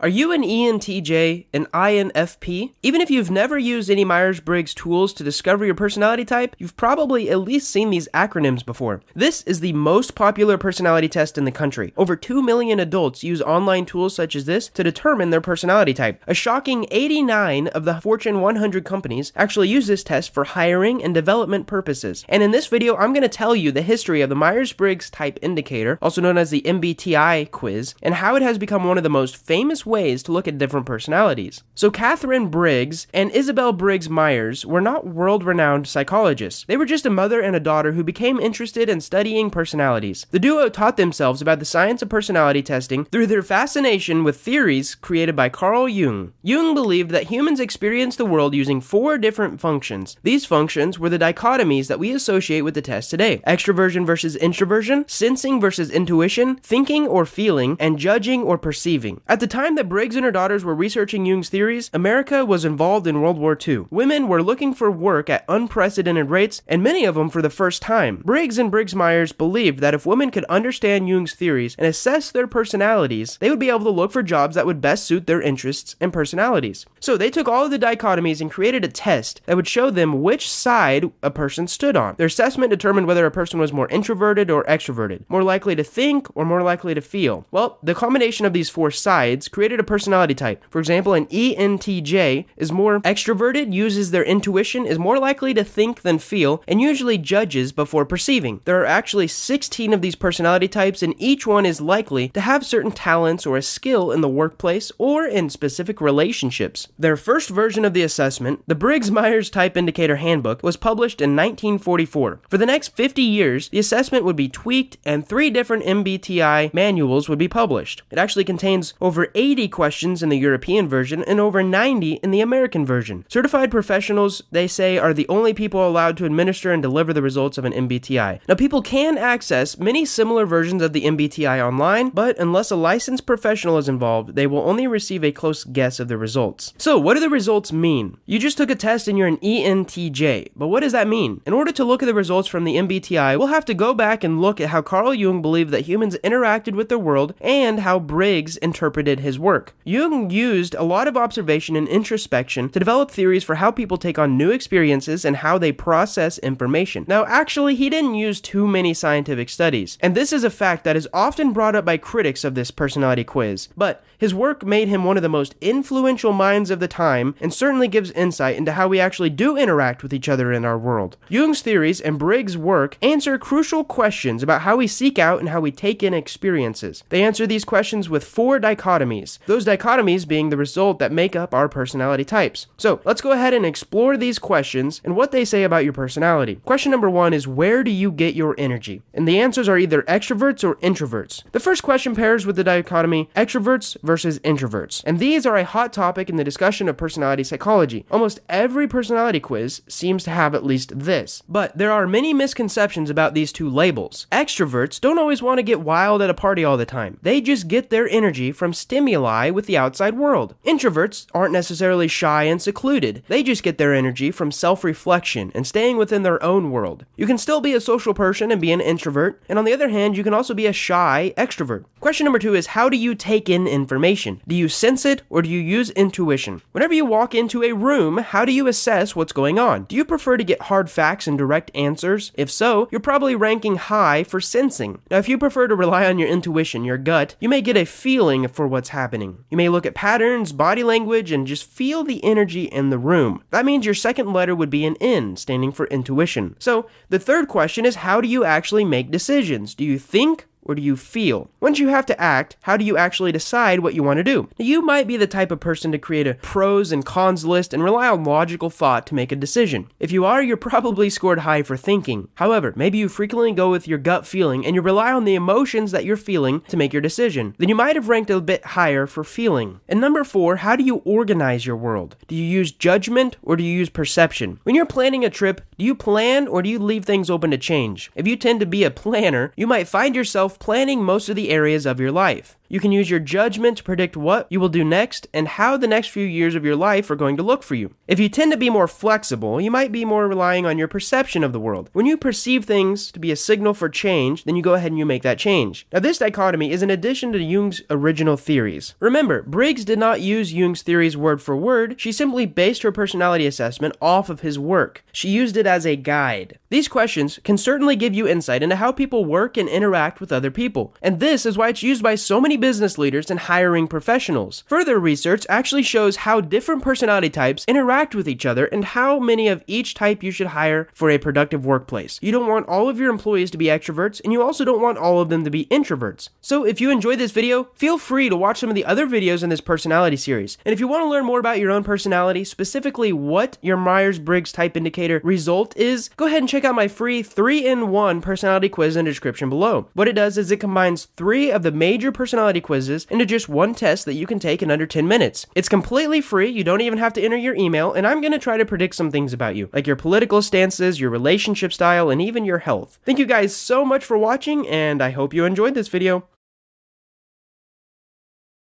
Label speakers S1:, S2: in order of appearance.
S1: Are you an ENTJ, an INFP? Even if you've never used any Myers-Briggs tools to discover your personality type, you've probably at least seen these acronyms before. This is the most popular personality test in the country. Over 2 million adults use online tools such as this to determine their personality type. A shocking 89 of the Fortune 100 companies actually use this test for hiring and development purposes. And in this video, I'm going to tell you the history of the Myers-Briggs Type Indicator, also known as the MBTI quiz, and how it has become one of the most famous ways to look at different personalities. So Catherine Briggs and Isabel Briggs Myers were not world-renowned psychologists. They were just a mother and a daughter who became interested in studying personalities. The duo taught themselves about the science of personality testing through their fascination with theories created by Carl Jung. Jung believed that humans experience the world using 4 different functions. These functions were the dichotomies that we associate with the test today: extroversion versus introversion, sensing versus intuition, thinking or feeling, and judging or perceiving. At the time that Briggs and her daughters were researching Jung's theories, America was involved in World War II. Women were looking for work at unprecedented rates, and many of them for the first time. Briggs and Briggs Myers believed that if women could understand Jung's theories and assess their personalities, they would be able to look for jobs that would best suit their interests and personalities. So they took all of the dichotomies and created a test that would show them which side a person stood on. Their assessment determined whether a person was more introverted or extroverted, more likely to think or more likely to feel. Well, the combination of these 4 sides created a personality type. For example, an ENTJ is more extroverted, uses their intuition, is more likely to think than feel, and usually judges before perceiving. There are actually 16 of these personality types, and each one is likely to have certain talents or a skill in the workplace or in specific relationships. Their first version of the assessment, the Briggs-Myers Type Indicator Handbook, was published in 1944. For the next 50 years, the assessment would be tweaked and 3 different MBTI manuals would be published. It actually contains over 80 questions in the European version and over 90 in the American version. Certified professionals, they say, are the only people allowed to administer and deliver the results of an MBTI. Now, people can access many similar versions of the MBTI online, but unless a licensed professional is involved, they will only receive a close guess of the results. So, what do the results mean? You just took a test and you're an ENTJ, but what does that mean? In order to look at the results from the MBTI, we'll have to go back and look at how Carl Jung believed that humans interacted with the world and how Briggs interpreted his work. Jung used a lot of observation and introspection to develop theories for how people take on new experiences and how they process information. Now, actually, he didn't use too many scientific studies, and this is a fact that is often brought up by critics of this personality quiz, but his work made him one of the most influential minds of the time and certainly gives insight into how we actually do interact with each other in our world. Jung's theories and Briggs' work answer crucial questions about how we seek out and how we take in experiences. They answer these questions with 4 dichotomies, those dichotomies being the result that make up our personality types. So let's go ahead and explore these questions and what they say about your personality. Question number 1 is, where do you get your energy? And the answers are either extroverts or introverts. The first question pairs with the dichotomy extroverts versus introverts, and these are a hot topic in the discussion of personality psychology. Almost every personality quiz seems to have at least this, but there are many misconceptions about these 2 labels. Extroverts don't always want to get wild at a party all the time. They just get their energy from stimuli with the outside world. Introverts aren't necessarily shy and secluded. They just get their energy from self-reflection and staying within their own world. You can still be a social person and be an introvert, and on the other hand, you can also be a shy extrovert. Question number 2 is, how do you take in information? Do you sense it or do you use intuition? Whenever you walk into a room, how do you assess what's going on? Do you prefer to get hard facts and direct answers? If so, you're probably ranking high for sensing. Now, if you prefer to rely on your intuition, your gut, you may get a feeling for what's happening. You may look at patterns, body language, and just feel the energy in the room. That means your second letter would be an N, standing for intuition. So, the third question is, how do you actually make decisions? Do you think or do you feel? Once you have to act, how do you actually decide what you want to do? Now, you might be the type of person to create a pros and cons list and rely on logical thought to make a decision. If you are, you're probably scored high for thinking. However, maybe you frequently go with your gut feeling and you rely on the emotions that you're feeling to make your decision. Then you might have ranked a bit higher for feeling. And number 4, how do you organize your world? Do you use judgment or do you use perception? When you're planning a trip, do you plan or do you leave things open to change? If you tend to be a planner, you might find yourself planning most of the areas of your life. You can use your judgment to predict what you will do next and how the next few years of your life are going to look for you. If you tend to be more flexible, you might be more relying on your perception of the world. When you perceive things to be a signal for change, then you go ahead and you make that change. Now, this dichotomy is in addition to Jung's original theories. Remember, Briggs did not use Jung's theories word for word. She simply based her personality assessment off of his work. She used it as a guide. These questions can certainly give you insight into how people work and interact with other people. And this is why it's used by so many business leaders and hiring professionals. Further research actually shows how different personality types interact with each other and how many of each type you should hire for a productive workplace. You don't want all of your employees to be extroverts, and you also don't want all of them to be introverts. So if you enjoyed this video, feel free to watch some of the other videos in this personality series. And if you want to learn more about your own personality, specifically what your Myers-Briggs type indicator result is, go ahead and check out my free 3-in-1 personality quiz in the description below. What it does is it combines 3 of the major personality quizzes into just one test that you can take in under 10 minutes. It's completely free, you don't even have to enter your email, and I'm going to try to predict some things about you, like your political stances, your relationship style, and even your health. Thank you guys so much for watching, and I hope you enjoyed this video.